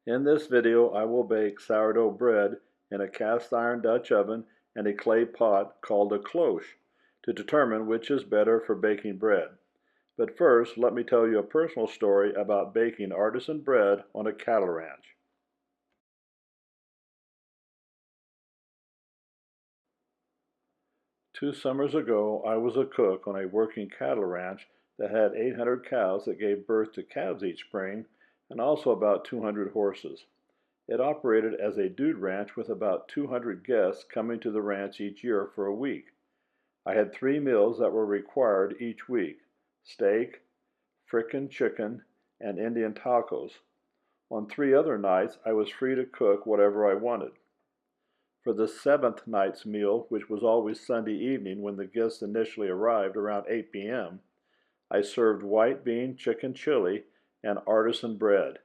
In this video, I will bake sourdough bread in a cast iron Dutch oven and a clay pot called a cloche to determine which is better for baking bread. But first, let me tell you a personal story about baking artisan bread on a cattle ranch. Two summers ago, I was a cook on a working cattle ranch that had 800 cows that gave birth to calves each spring, and also about 200 horses. It operated as a dude ranch with about 200 guests coming to the ranch each year for a week. I had 3 meals that were required each week: steak, frickin' chicken, and Indian tacos. On 3 other nights, I was free to cook whatever I wanted. For the 7th night's meal, which was always Sunday evening when the guests initially arrived around 8 p.m., I served white bean chicken chili and artisan bread.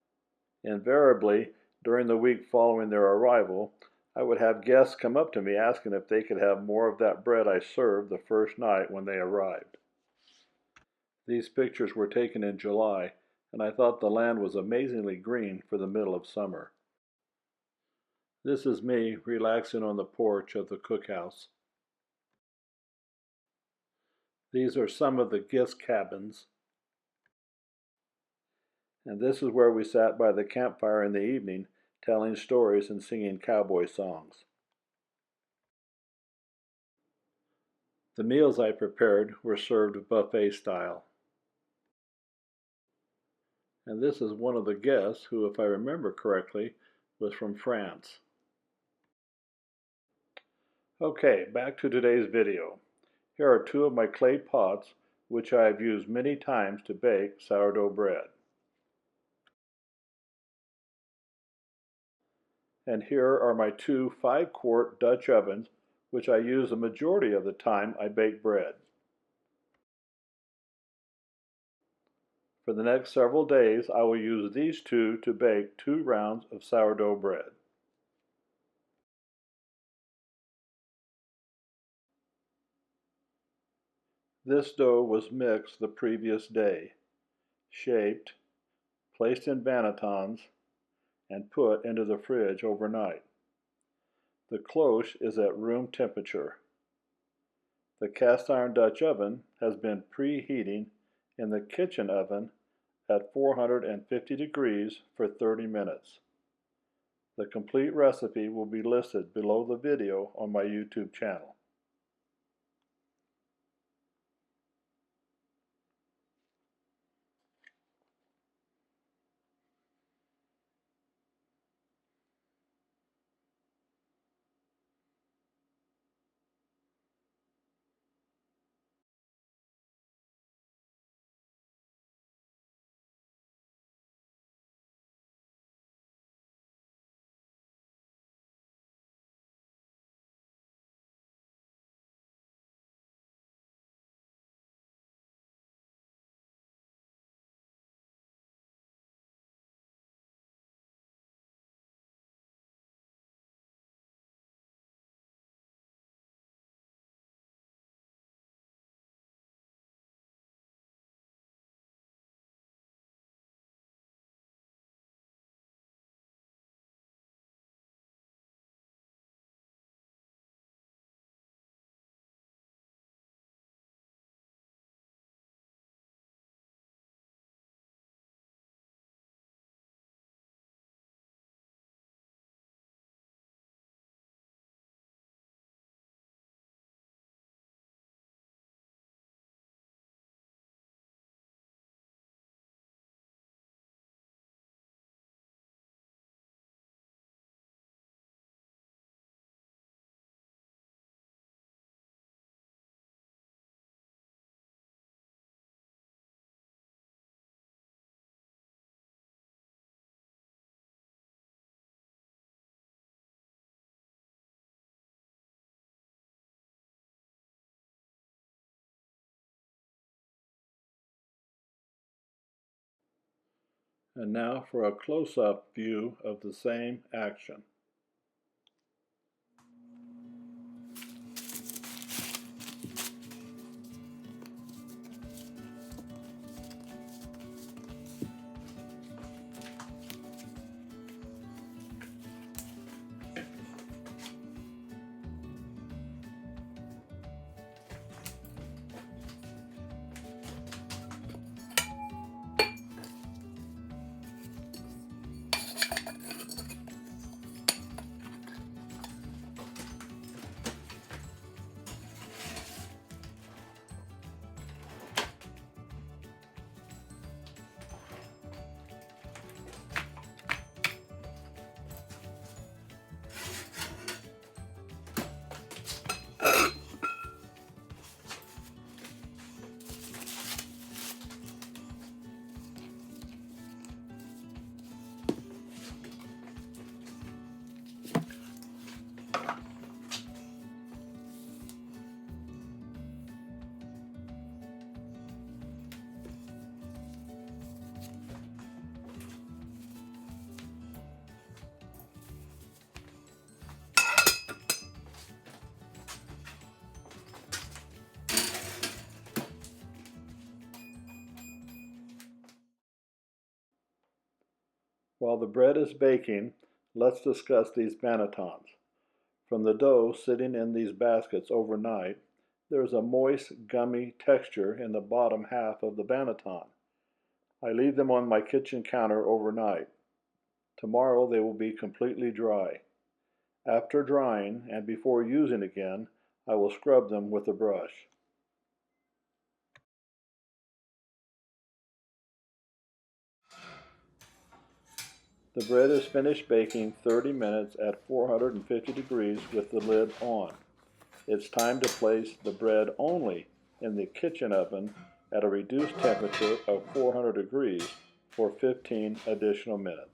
Invariably, during the week following their arrival, I would have guests come up to me asking if they could have more of that bread I served the first night when they arrived. These pictures were taken in July, and I thought the land was amazingly green for the middle of summer. This is me relaxing on the porch of the cookhouse. These are some of the guest cabins. And this is where we sat by the campfire in the evening, telling stories and singing cowboy songs. The meals I prepared were served buffet style. And this is one of the guests who, if I remember correctly, was from France. Okay, back to today's video. Here are 2 of my clay pots which I have used many times to bake sourdough bread. And here are my 2 5-quart Dutch ovens which I use the majority of the time I bake bread. For the next several days, I will use these 2 to bake 2 rounds of sourdough bread. This dough was mixed the previous day, shaped, placed in bannetons, and put into the fridge overnight. The cloche is at room temperature. The cast iron Dutch oven has been preheating in the kitchen oven at 450 degrees for 30 minutes. The complete recipe will be listed below the video on my YouTube channel. And now for a close-up view of the same action. While the bread is baking, let's discuss these bannetons. From the dough sitting in these baskets overnight, there is a moist, gummy texture in the bottom half of the banneton. I leave them on my kitchen counter overnight. Tomorrow they will be completely dry. After drying and before using again, I will scrub them with a brush. The bread is finished baking 30 minutes at 450 degrees with the lid on. It's time to place the bread only in the kitchen oven at a reduced temperature of 400 degrees for 15 additional minutes.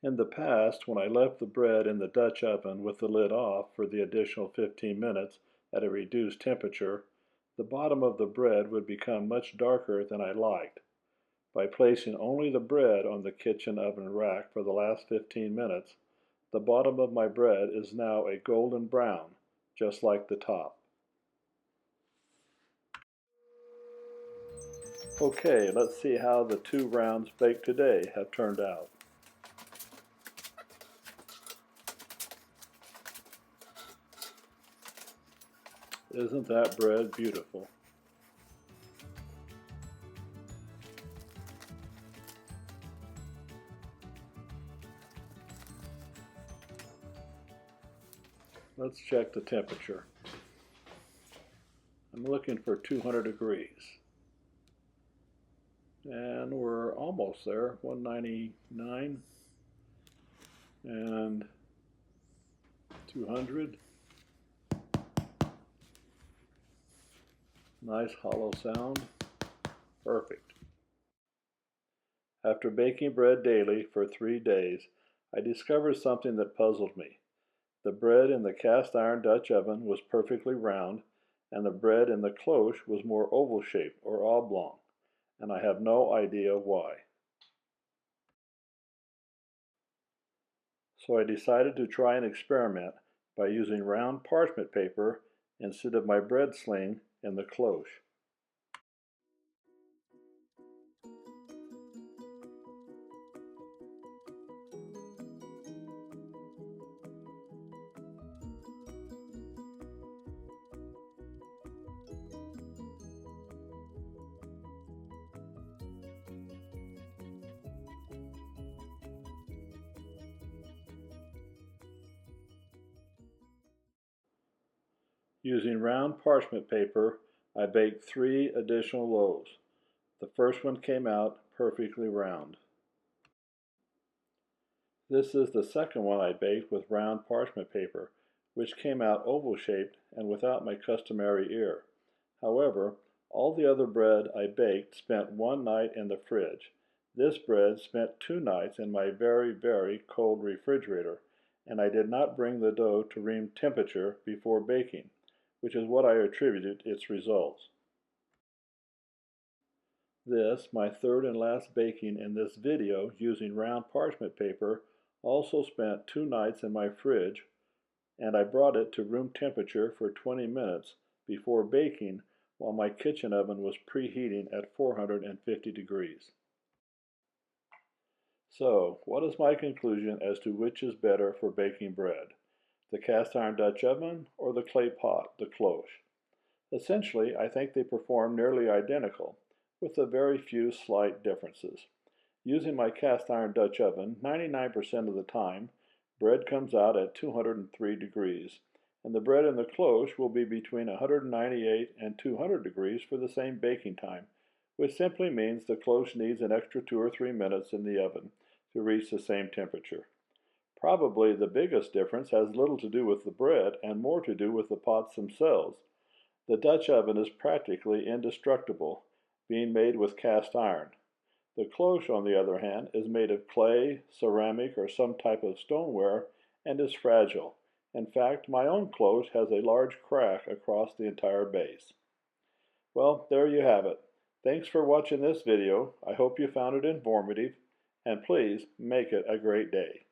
In the past, when I left the bread in the Dutch oven with the lid off for the additional 15 minutes at a reduced temperature, the bottom of the bread would become much darker than I liked. By placing only the bread on the kitchen oven rack for the last 15 minutes, the bottom of my bread is now a golden brown, just like the top. Okay, let's see how the 2 rounds baked today have turned out. Isn't that bread beautiful? Let's check the temperature. I'm looking for 200 degrees. And we're almost there, 199 and 200. Nice hollow sound. Perfect. After baking bread daily for 3 days, I discovered something that puzzled me. The bread in the cast iron Dutch oven was perfectly round, and the bread in the cloche was more oval shaped or oblong, and I have no idea why. So I decided to try an experiment by using round parchment paper instead of my bread sling in the cloche. Using round parchment paper, I baked 3 additional loaves. The first one came out perfectly round. This is the second one I baked with round parchment paper, which came out oval-shaped and without my customary ear. However, all the other bread I baked spent 1 night in the fridge. This bread spent 2 nights in my very, very cold refrigerator, and I did not bring the dough to room temperature before baking, which is what I attributed its results. This, my third and last baking in this video using round parchment paper, also spent 2 nights in my fridge, and I brought it to room temperature for 20 minutes before baking while my kitchen oven was preheating at 450 degrees. So, what is my conclusion as to which is better for baking bread? The cast iron Dutch oven or the clay pot, the cloche? Essentially, I think they perform nearly identical, with a very few slight differences. Using my cast iron Dutch oven, 99% of the time, bread comes out at 203 degrees, and the bread in the cloche will be between 198 and 200 degrees for the same baking time, which simply means the cloche needs an extra 2 or 3 minutes in the oven to reach the same temperature. Probably the biggest difference has little to do with the bread and more to do with the pots themselves. The Dutch oven is practically indestructible, being made with cast iron. The cloche, on the other hand, is made of clay, ceramic, or some type of stoneware and is fragile. In fact, my own cloche has a large crack across the entire base. Well, there you have it. Thanks for watching this video. I hope you found it informative, and please make it a great day.